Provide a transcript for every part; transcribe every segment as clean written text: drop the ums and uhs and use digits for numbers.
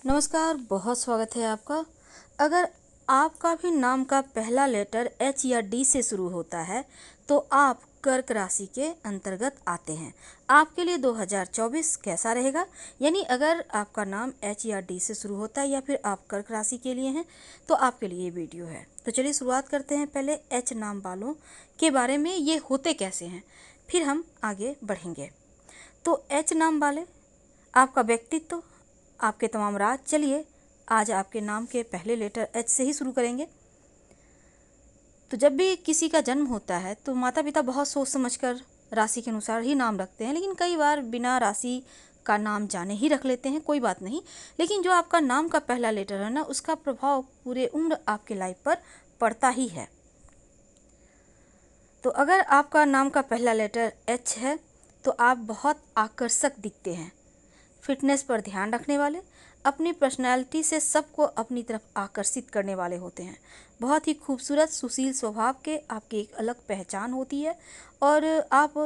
नमस्कार, बहुत स्वागत है आपका। अगर आपका भी नाम का पहला लेटर एच या डी से शुरू होता है तो आप कर्क राशि के अंतर्गत आते हैं। आपके लिए 2024 कैसा रहेगा? यानी अगर आपका नाम एच या डी से शुरू होता है या फिर आप कर्क राशि के लिए हैं तो आपके लिए ये वीडियो है। तो चलिए शुरुआत करते हैं पहले एच नाम वालों के बारे में, ये होते कैसे हैं, फिर हम आगे बढ़ेंगे। तो एच नाम वाले, आपका व्यक्तित्व, आपके तमाम राज। चलिए आज आपके नाम के पहले लेटर एच से ही शुरू करेंगे। तो जब भी किसी का जन्म होता है तो माता पिता बहुत सोच समझकर राशि के अनुसार ही नाम रखते हैं, लेकिन कई बार बिना राशि का नाम जाने ही रख लेते हैं, कोई बात नहीं। लेकिन जो आपका नाम का पहला लेटर है ना, उसका प्रभाव पूरे उम्र आपके लाइफ पर पड़ता ही है। तो अगर आपका नाम का पहला लेटर एच है तो आप बहुत आकर्षक दिखते हैं, फिटनेस पर ध्यान रखने वाले, अपनी पर्सनैलिटी से सबको अपनी तरफ आकर्षित करने वाले होते हैं। बहुत ही खूबसूरत सुशील स्वभाव के आपकी एक अलग पहचान होती है और आप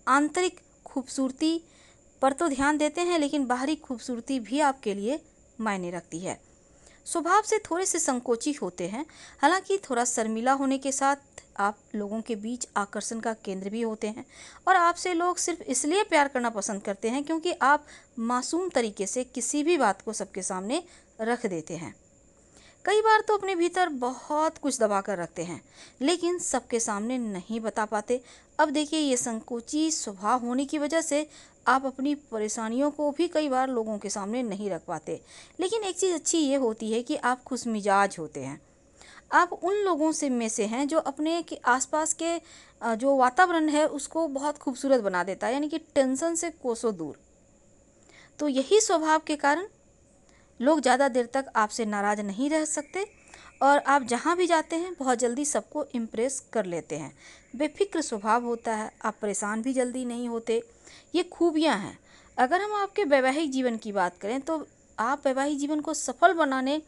आंतरिक खूबसूरती पर तो ध्यान देते हैं, लेकिन बाहरी खूबसूरती भी आपके लिए मायने रखती है। स्वभाव से थोड़े से संकोची होते हैं, हालांकि थोड़ा शर्मिला होने के साथ आप लोगों के बीच आकर्षण का केंद्र भी होते हैं और आपसे लोग सिर्फ इसलिए प्यार करना पसंद करते हैं क्योंकि आप मासूम तरीके से किसी भी बात को सबके सामने रख देते हैं। कई बार तो अपने भीतर बहुत कुछ दबा कर रखते हैं लेकिन सबके सामने नहीं बता पाते। अब देखिए, ये संकोची स्वभाव होने की वजह से आप अपनी परेशानियों को भी कई बार लोगों के सामने नहीं रख पाते। लेकिन एक चीज़ अच्छी ये होती है कि आप खुशमिजाज होते हैं। आप उन लोगों में से हैं जो अपने के आसपास के जो वातावरण है उसको बहुत खूबसूरत बना देता है, यानी कि टेंशन से कोसों दूर। तो यही स्वभाव के कारण लोग ज़्यादा देर तक आपसे नाराज़ नहीं रह सकते और आप जहाँ भी जाते हैं बहुत जल्दी सबको इम्प्रेस कर लेते हैं। बेफिक्र स्वभाव होता है, आप परेशान भी जल्दी नहीं होते। ये खूबियाँ हैं। अगर हम आपके वैवाहिक जीवन की बात करें तो आप वैवाहिक जीवन को सफल बनाने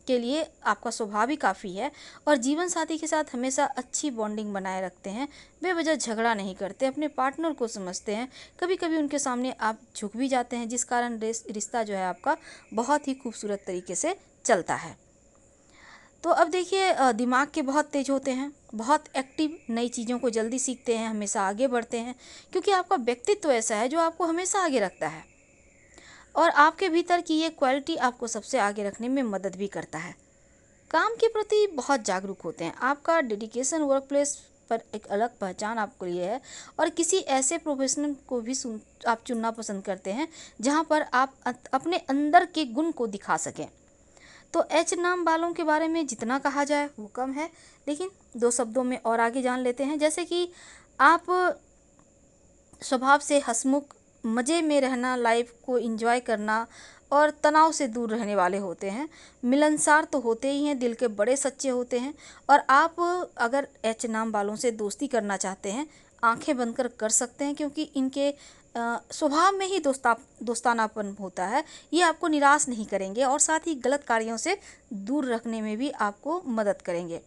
के लिए आपका स्वभाव ही काफ़ी है और जीवन साथी के साथ हमेशा अच्छी बॉन्डिंग बनाए रखते हैं। बेवजह झगड़ा नहीं करते, अपने पार्टनर को समझते हैं। कभी कभी उनके सामने आप झुक भी जाते हैं, जिस कारण रिश्ता जो है आपका बहुत ही खूबसूरत तरीके से चलता है। तो अब देखिए, दिमाग के बहुत तेज होते हैं, बहुत एक्टिव, नई चीज़ों को जल्दी सीखते हैं, हमेशा आगे बढ़ते हैं क्योंकि आपका व्यक्तित्व ऐसा है जो आपको हमेशा आगे रखता है और आपके भीतर की ये क्वालिटी आपको सबसे आगे रखने में मदद भी करता है। काम के प्रति बहुत जागरूक होते हैं, आपका डेडिकेशन वर्क प्लेस पर एक अलग पहचान आपके लिए है और किसी ऐसे प्रोफेशनल को भी आप चुनना पसंद करते हैं जहां पर आप अपने अंदर के गुण को दिखा सकें। तो एच नाम वालों के बारे में जितना कहा जाए वो कम है, लेकिन दो शब्दों में और आगे जान लेते हैं। जैसे कि आप स्वभाव से हंसमुख, मज़े में रहना, लाइफ को एंजॉय करना और तनाव से दूर रहने वाले होते हैं। मिलनसार तो होते ही हैं, दिल के बड़े सच्चे होते हैं और आप अगर एच नाम वालों से दोस्ती करना चाहते हैं आंखें बंद कर सकते हैं क्योंकि इनके स्वभाव में ही दोस्तानापन होता है। ये आपको निराश नहीं करेंगे और साथ ही गलत कार्यों से दूर रखने में भी आपको मदद करेंगे।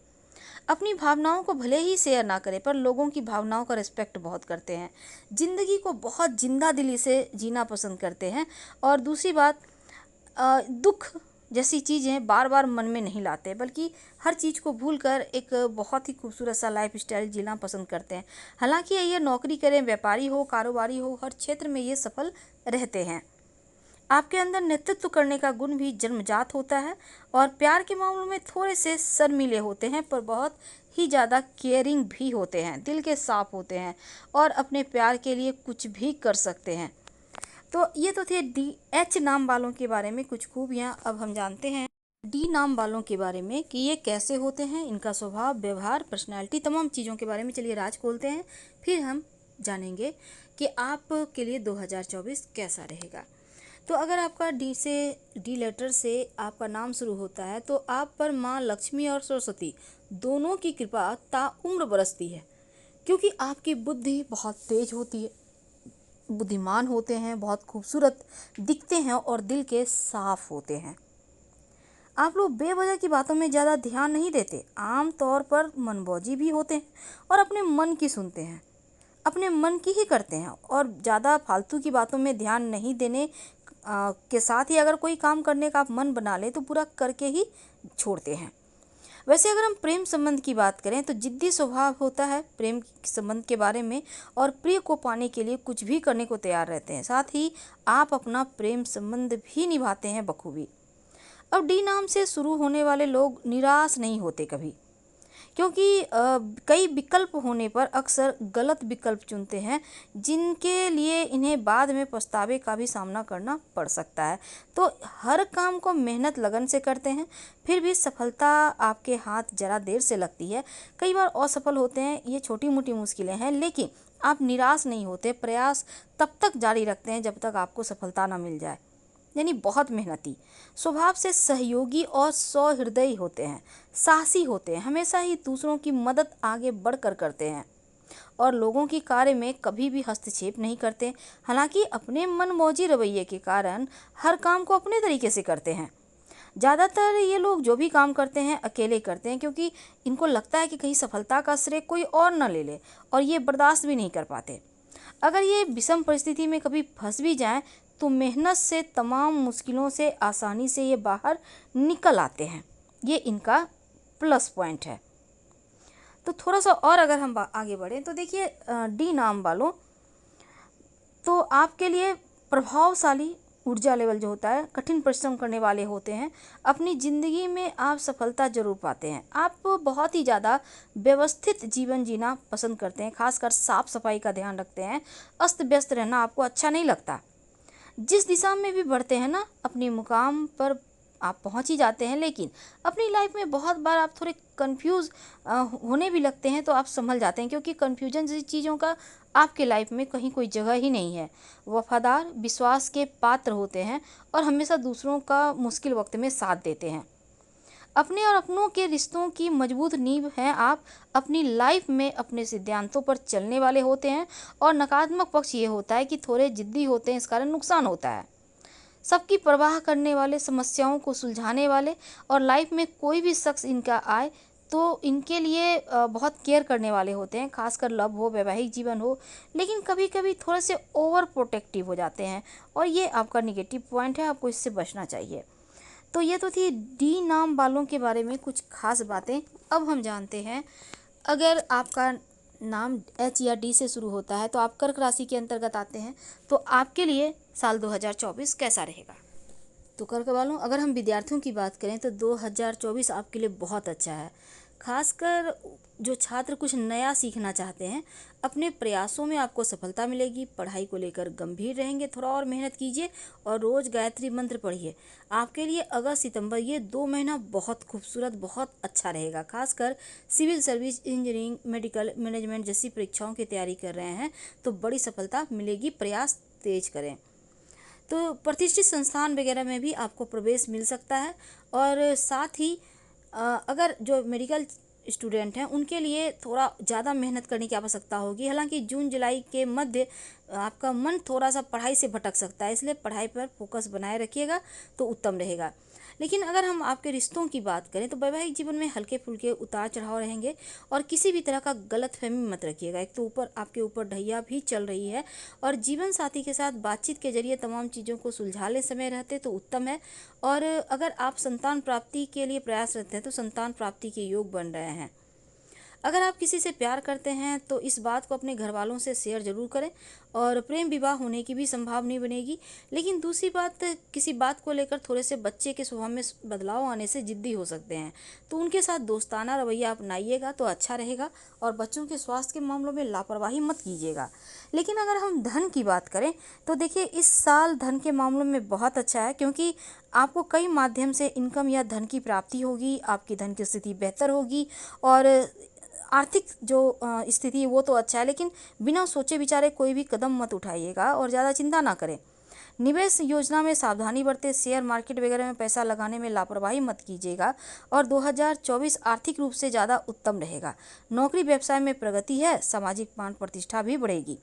अपनी भावनाओं को भले ही शेयर ना करें पर लोगों की भावनाओं का रिस्पेक्ट बहुत करते हैं। ज़िंदगी को बहुत जिंदा दिली से जीना पसंद करते हैं और दूसरी बात, दुख जैसी चीज़ें बार बार मन में नहीं लाते बल्कि हर चीज़ को भूलकर एक बहुत ही खूबसूरत सा लाइफ स्टाइल जीना पसंद करते हैं। हालांकि ये नौकरी करें, व्यापारी हो, कारोबारी हो, हर क्षेत्र में ये सफल रहते हैं। आपके अंदर नेतृत्व करने का गुण भी जन्मजात होता है और प्यार के मामलों में थोड़े से शर्मीले होते हैं पर बहुत ही ज़्यादा केयरिंग भी होते हैं, दिल के साफ होते हैं और अपने प्यार के लिए कुछ भी कर सकते हैं। तो ये तो थे डी एच नाम वालों के बारे में कुछ खूबियाँ। अब हम जानते हैं डी नाम वालों के बारे में कि ये कैसे होते हैं, इनका स्वभाव, व्यवहार, पर्सनैलिटी, तमाम चीज़ों के बारे में। चलिए राज खोलते हैं, फिर हम जानेंगे कि आपके लिए 2024 कैसा रहेगा। तो अगर आपका डी लेटर से आपका नाम शुरू होता है तो आप पर माँ लक्ष्मी और सरस्वती दोनों की कृपा ताउम्र बरसती है क्योंकि आपकी बुद्धि बहुत तेज होती है, बुद्धिमान होते हैं, बहुत खूबसूरत दिखते हैं और दिल के साफ होते हैं। आप लोग बेवजह की बातों में ज़्यादा ध्यान नहीं देते, आम तौर पर मनमौजी भी होते हैं और अपने मन की सुनते हैं, अपने मन की ही करते हैं और ज़्यादा फालतू की बातों में ध्यान नहीं देने के साथ ही अगर कोई काम करने का आप मन बना लें तो पूरा करके ही छोड़ते हैं। वैसे अगर हम प्रेम संबंध की बात करें तो जिद्दी स्वभाव होता है प्रेम संबंध के बारे में, और प्रिय को पाने के लिए कुछ भी करने को तैयार रहते हैं। साथ ही आप अपना प्रेम संबंध भी निभाते हैं बखूबी। अब डी नाम से शुरू होने वाले लोग निराश नहीं होते कभी, क्योंकि कई विकल्प होने पर अक्सर गलत विकल्प चुनते हैं, जिनके लिए इन्हें बाद में पछतावे का भी सामना करना पड़ सकता है। तो हर काम को मेहनत लगन से करते हैं, फिर भी सफलता आपके हाथ जरा देर से लगती है। कई बार असफल होते हैं, ये छोटी मोटी मुश्किलें हैं, लेकिन आप निराश नहीं होते। प्रयास तब तक जारी रखते हैं जब तक आपको सफलता ना मिल जाए। यानी बहुत मेहनती, स्वभाव से सहयोगी और सौहृदयी होते हैं, साहसी होते हैं, हमेशा ही दूसरों की मदद आगे बढ़कर करते हैं और लोगों की कार्य में कभी भी हस्तक्षेप नहीं करते। हालांकि अपने मनमौजी रवैये के कारण हर काम को अपने तरीके से करते हैं। ज़्यादातर ये लोग जो भी काम करते हैं अकेले करते हैं, क्योंकि इनको लगता है कि कहीं सफलता का श्रेय कोई और न ले ले, और ये बर्दाश्त भी नहीं कर पाते। अगर ये विषम परिस्थिति में कभी फंस भी जाएं तो मेहनत से तमाम मुश्किलों से आसानी से ये बाहर निकल आते हैं। ये इनका प्लस पॉइंट है। तो थोड़ा सा और अगर हम आगे बढ़ें तो देखिए डी नाम वालों, तो आपके लिए प्रभावशाली ऊर्जा लेवल जो होता है, कठिन परिश्रम करने वाले होते हैं। अपनी ज़िंदगी में आप सफलता जरूर पाते हैं। आप बहुत ही ज़्यादा व्यवस्थित जीवन जीना पसंद करते हैं, खासकर साफ सफाई का ध्यान रखते हैं। अस्त व्यस्त रहना आपको अच्छा नहीं लगता। जिस दिशा में भी बढ़ते हैं ना, अपनी मुकाम पर आप पहुंच ही जाते हैं, लेकिन अपनी लाइफ में बहुत बार आप थोड़े कंफ्यूज होने भी लगते हैं, तो आप संभल जाते हैं, क्योंकि कंफ्यूजन जैसी चीज़ों का आपके लाइफ में कहीं कोई जगह ही नहीं है। वफादार, विश्वास के पात्र होते हैं और हमेशा दूसरों का मुश्किल वक्त में साथ देते हैं। अपने और अपनों के रिश्तों की मजबूत नींव हैं आप। अपनी लाइफ में अपने सिद्धांतों पर चलने वाले होते हैं, और नकारात्मक पक्ष ये होता है कि थोड़े जिद्दी होते हैं, इस कारण नुकसान होता है। सबकी परवाह करने वाले, समस्याओं को सुलझाने वाले, और लाइफ में कोई भी शख्स इनका आए तो इनके लिए बहुत केयर करने वाले होते हैं, खासकर लव हो, वैवाहिक जीवन हो। लेकिन कभी कभी थोड़े से ओवर प्रोटेक्टिव हो जाते हैं, और ये आपका निगेटिव पॉइंट है, आपको इससे बचना चाहिए। तो ये तो थी डी नाम वालों के बारे में कुछ खास बातें। अब हम जानते हैं, अगर आपका नाम एच या डी से शुरू होता है तो आप कर्क राशि के अंतर्गत आते हैं, तो आपके लिए साल 2024 कैसा रहेगा। तो कर्क वालों, अगर हम विद्यार्थियों की बात करें तो 2024 आपके लिए बहुत अच्छा है। खासकर जो छात्र कुछ नया सीखना चाहते हैं, अपने प्रयासों में आपको सफलता मिलेगी। पढ़ाई को लेकर गंभीर रहेंगे, थोड़ा और मेहनत कीजिए और रोज़ गायत्री मंत्र पढ़िए। आपके लिए अगस्त सितंबर ये 2 महीना बहुत खूबसूरत, बहुत अच्छा रहेगा। खासकर civil service, engineering, medical, management जैसी परीक्षाओं की तैयारी कर रहे हैं तो बड़ी सफलता मिलेगी। प्रयास तेज करें तो प्रतिष्ठित संस्थान वगैरह में भी आपको प्रवेश मिल सकता है। और साथ ही अगर जो मेडिकल स्टूडेंट हैं उनके लिए थोड़ा ज़्यादा मेहनत करने की आवश्यकता होगी। हालांकि जून जुलाई के मध्य आपका मन थोड़ा सा पढ़ाई से भटक सकता है, इसलिए पढ़ाई पर फोकस बनाए रखिएगा तो उत्तम रहेगा। लेकिन अगर हम आपके रिश्तों की बात करें तो वैवाहिक जीवन में हल्के फुल्के उतार चढ़ाव रहेंगे, और किसी भी तरह का गलतफहमी मत रखिएगा। एक तो आपके ऊपर ढैया भी चल रही है, और जीवन साथी के साथ बातचीत के जरिए तमाम चीज़ों को सुलझा ले समय रहते तो उत्तम है। और अगर आप संतान प्राप्ति के लिए प्रयासरत हैं तो संतान प्राप्ति के योग बन रहे हैं। अगर आप किसी से प्यार करते हैं तो इस बात को अपने घर वालों से शेयर जरूर करें, और प्रेम विवाह होने की भी संभावना बनेगी। लेकिन दूसरी बात, किसी बात को लेकर थोड़े से बच्चे के स्वभाव में बदलाव आने से जिद्दी हो सकते हैं, तो उनके साथ दोस्ताना रवैया अपनाइएगा तो अच्छा रहेगा। और बच्चों के स्वास्थ्य के मामलों में लापरवाही मत कीजिएगा। लेकिन अगर हम धन की बात करें तो देखिए, इस साल धन के मामलों में बहुत अच्छा है, क्योंकि आपको कई माध्यम से इनकम या धन की प्राप्ति होगी। आपकी धन की स्थिति बेहतर होगी, और आर्थिक जो स्थिति है वो तो अच्छा है, लेकिन बिना सोचे विचारे कोई भी कदम मत उठाइएगा और ज़्यादा चिंता ना करें। निवेश योजना में सावधानी बरतें, शेयर मार्केट वगैरह में पैसा लगाने में लापरवाही मत कीजिएगा। और 2024 आर्थिक रूप से ज़्यादा उत्तम रहेगा। नौकरी व्यवसाय में प्रगति है, सामाजिक मान प्रतिष्ठा भी बढ़ेगी।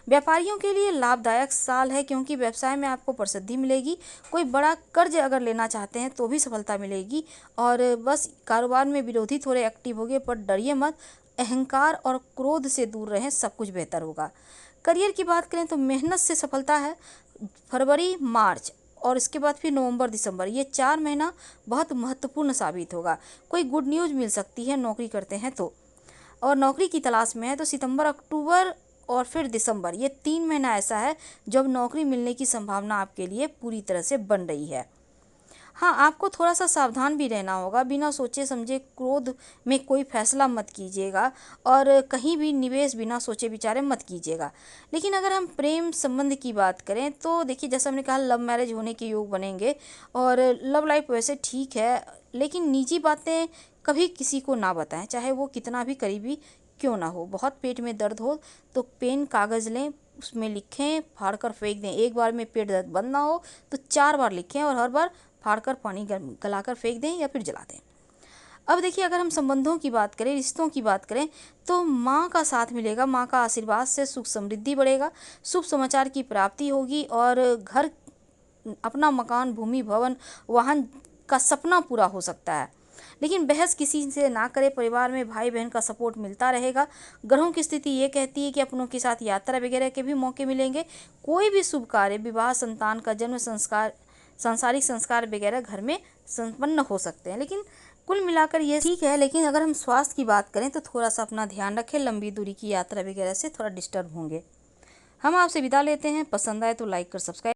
व्यापारियों के लिए लाभदायक साल है, क्योंकि व्यवसाय में आपको प्रसिद्धि मिलेगी। कोई बड़ा कर्ज अगर लेना चाहते हैं तो भी सफलता मिलेगी। और बस कारोबार में विरोधी थोड़े एक्टिव होंगे, पर डरिए मत। अहंकार और क्रोध से दूर रहें, सब कुछ बेहतर होगा। करियर की बात करें तो मेहनत से सफलता है, फरवरी, मार्च और इसके बाद फिर नवंबर, दिसंबर, ये 4 महीना बहुत महत्वपूर्ण साबित होगा। कोई गुड न्यूज़ मिल सकती है नौकरी करते हैं तो, और नौकरी की तलाश में है तो सितंबर, अक्टूबर और फिर दिसंबर, ये 3 महीना ऐसा है जब नौकरी मिलने की संभावना आपके लिए पूरी तरह से बन रही है। हाँ, आपको थोड़ा सा सावधान भी रहना होगा। बिना सोचे समझे क्रोध में कोई फैसला मत कीजिएगा और कहीं भी निवेश बिना सोचे विचारे मत कीजिएगा। लेकिन अगर हम प्रेम संबंध की बात करें तो देखिए, जैसा हमने कहा, लव मैरिज होने के योग बनेंगे और लव लाइफ वैसे ठीक है, लेकिन निजी बातें कभी किसी को ना बताएं, चाहे वो कितना भी करीबी क्यों ना हो। बहुत पेट में दर्द हो तो पेन कागज़ लें, उसमें लिखें, फाड़ कर फेंक दें। एक बार में पेट दर्द बंद ना हो तो 4 बार लिखें और हर बार फाड़ कर पानी गलाकर फेंक दें या फिर जला दें। अब देखिए, अगर हम संबंधों की बात करें, रिश्तों की बात करें, तो माँ का साथ मिलेगा, माँ का आशीर्वाद से सुख समृद्धि बढ़ेगा, शुभ समाचार की प्राप्ति होगी और घर, अपना मकान, भूमि, भवन, वाहन का सपना पूरा हो सकता है। लेकिन बहस किसी से ना करें, परिवार में भाई बहन का सपोर्ट मिलता रहेगा। ग्रहों की स्थिति ये कहती है कि अपनों के साथ यात्रा वगैरह के भी मौके मिलेंगे। कोई भी शुभ कार्य, विवाह, संतान का जन्म, संस्कार, सांसारिक संस्कार वगैरह घर में संपन्न हो सकते हैं। लेकिन कुल मिलाकर ये ठीक है। लेकिन अगर हम स्वास्थ्य की बात करें तो थोड़ा सा अपना ध्यान रखें, लंबी दूरी की यात्रा वगैरह से थोड़ा डिस्टर्ब होंगे। हम आपसे विदा लेते हैं। पसंद आए तो लाइक कर सब्सक्राइब